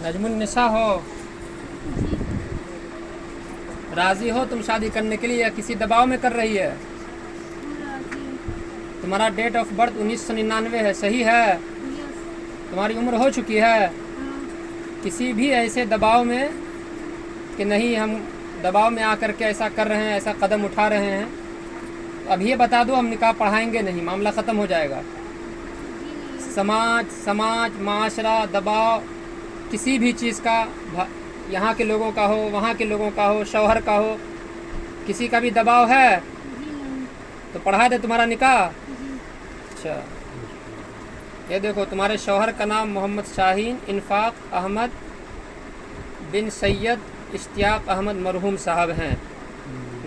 नजमुन निसा हो, राजी हो तुम शादी करने के लिए या किसी दबाव में कर रही है? तुम्हारा डेट ऑफ बर्थ 1999 है, सही है? तुम्हारी उम्र हो चुकी है? किसी भी ऐसे दबाव में कि नहीं हम दबाव में आकर के ऐसा कर रहे हैं, ऐसा कदम उठा रहे हैं, तो अब ये बता दो हम निकाह पढ़ाएंगे नहीं, मामला ख़त्म हो जाएगा। समाज माशरा दबाव किसी भी चीज़ का, यहाँ के लोगों का हो, वहाँ के लोगों का हो, शौहर का हो, किसी का भी दबाव है तो पढ़ा दे तुम्हारा निकाह। अच्छा, ये देखो तुम्हारे शौहर का नाम मोहम्मद शाहीन इनफाक अहमद बिन सैयद इश्तियाक अहमद मरहूम साहब हैं।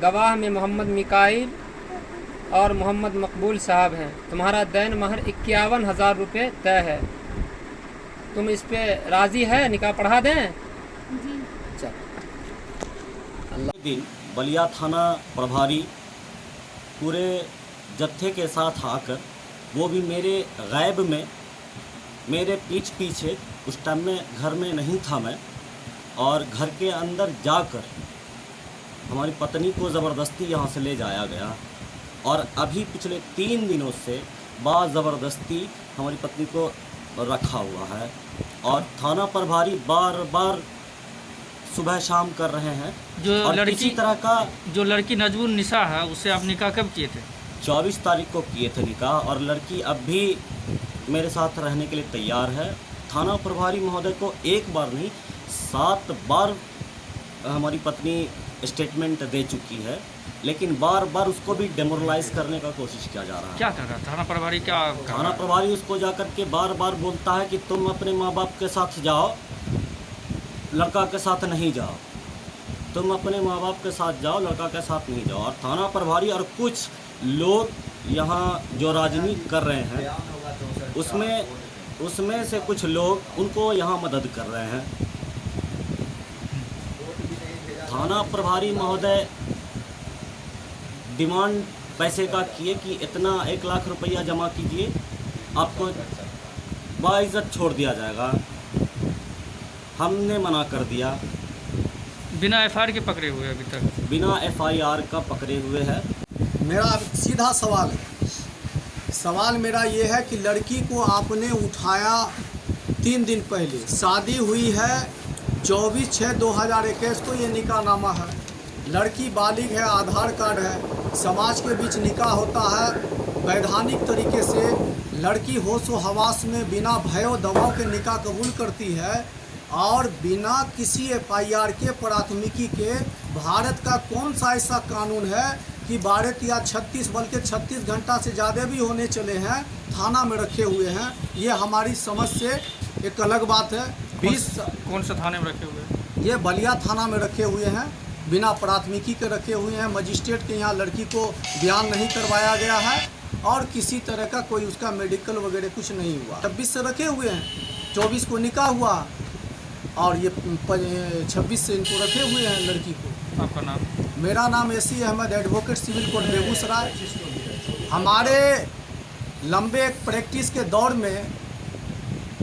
गवाह में मोहम्मद मिकाइल और मोहम्मद मकबूल साहब हैं। तुम्हारा दैन महर 51,000 रुपये तय है। तुम इस पे राज़ी है, निकाह पढ़ा दें? चल। दिन बलिया थाना प्रभारी पूरे जत्थे के साथ आकर, वो भी मेरे गैब में, मेरे पीछे उस टाइम में घर में नहीं था मैं, और घर के अंदर जाकर हमारी पत्नी को ज़बरदस्ती यहाँ से ले जाया गया। और अभी पिछले 3 दिनों से ज़बरदस्ती हमारी पत्नी को रखा हुआ है, और थाना प्रभारी बार बार सुबह शाम कर रहे हैं। जो लड़की नजमुन निसा है, उससे आप निकाह कब किए थे? 24 तारीख को किए थे निकाह, और लड़की अब भी मेरे साथ रहने के लिए तैयार है। थाना प्रभारी महोदय को एक बार नहीं 7 बार हमारी पत्नी स्टेटमेंट दे चुकी है, लेकिन बार बार उसको भी डेमोरलाइज करने का कोशिश किया जा रहा है। क्या कर रहा है थाना प्रभारी? थाना प्रभारी उसको जाकर के बार बार बोलता है कि तुम अपने माँ बाप के साथ जाओ, लड़का के साथ नहीं जाओ, तुम अपने माँ बाप के साथ जाओ, लड़का के साथ नहीं जाओ। और थाना प्रभारी और कुछ लोग यहाँ जो राजनीति कर रहे हैं, उसमें से कुछ लोग उनको यहाँ मदद कर रहे हैं। थाना प्रभारी महोदय डिमांड पैसे का किए कि इतना 1 लाख रुपया जमा कीजिए, आपको बाइज्जत छोड़ दिया जाएगा। हमने मना कर दिया। बिना एफआईआर के पकड़े हुए अभी तक? बिना एफआईआर का पकड़े हुए हैं। मेरा सीधा सवाल मेरा ये है कि लड़की को आपने उठाया 3 दिन पहले, शादी हुई है 24/6/2021 को, ये निकाहनामा है, लड़की बालिग है, आधार कार्ड है, समाज के बीच निकाह होता है वैधानिक तरीके से। लड़की होश व हवास में बिना भय व दबाव के निकाह कबूल करती है, और बिना किसी एफआईआर के, प्राथमिकी के। भारत का कौन सा ऐसा कानून है कि 12 या 36 बल्कि 36 घंटा से ज़्यादा भी होने चले हैं, थाना में रखे हुए हैं? ये हमारी समझ से एक अलग बात है। 20 कौन सा थाने में रखे हुए हैं? ये बलिया थाना में रखे हुए हैं, बिना प्राथमिकी के रखे हुए हैं। मजिस्ट्रेट के यहाँ लड़की को बयान नहीं करवाया गया है, और किसी तरह का कोई उसका मेडिकल वगैरह कुछ नहीं हुआ। 26 से रखे हुए हैं, 24 को निकाह हुआ, और ये 26 से इनको रखे हुए हैं लड़की को। आपका नाम? मेरा नाम A C Ahmad, advocate civil court Begusarai. हमारे लंबे प्रैक्टिस के दौर में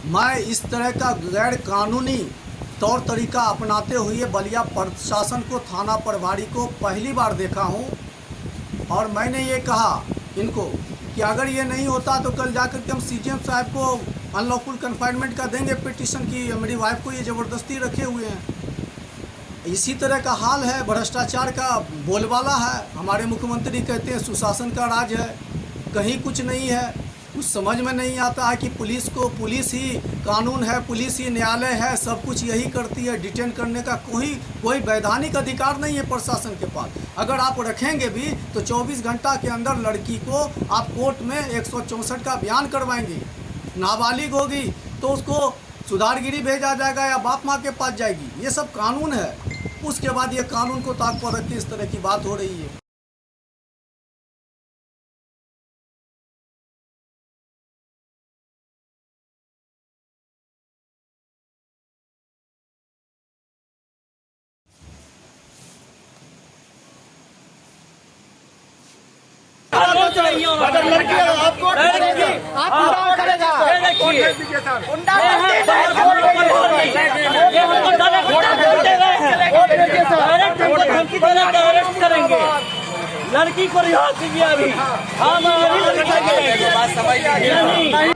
मैं इस तरह का गैर कानूनी तौर तरीका अपनाते हुए बलिया प्रशासन को, थाना प्रभारी को पहली बार देखा हूं। और मैंने ये कहा इनको कि अगर ये नहीं होता तो कल जाकर के हम सीजीएम साहब को अनलॉफुल कन्फाइनमेंट का देंगे पिटीशन की, मेरी वाइफ को ये ज़बरदस्ती रखे हुए हैं। इसी तरह का हाल है, भ्रष्टाचार का बोलबाला है। हमारे मुख्यमंत्री कहते हैं सुशासन का राज है, कहीं कुछ नहीं है। कुछ समझ में नहीं आता है कि पुलिस ही कानून है, पुलिस ही न्यायालय है, सब कुछ यही करती है। डिटेन करने का कोई वैधानिक अधिकार नहीं है प्रशासन के पास। अगर आप रखेंगे भी तो 24 घंटा के अंदर लड़की को आप कोर्ट में 164 का बयान करवाएंगे। नाबालिग होगी तो उसको सुधारगिरी भेजा जाएगा या बाप माँ के पास जाएगी। ये सब कानून है। उसके बाद ये कानून को ताक पर रख के इस तरह की बात हो रही है। अगर लड़की आपको आप पूरा करेगा। लड़की को रिहा कीजिए अभी। हम अभी लड़का के नहीं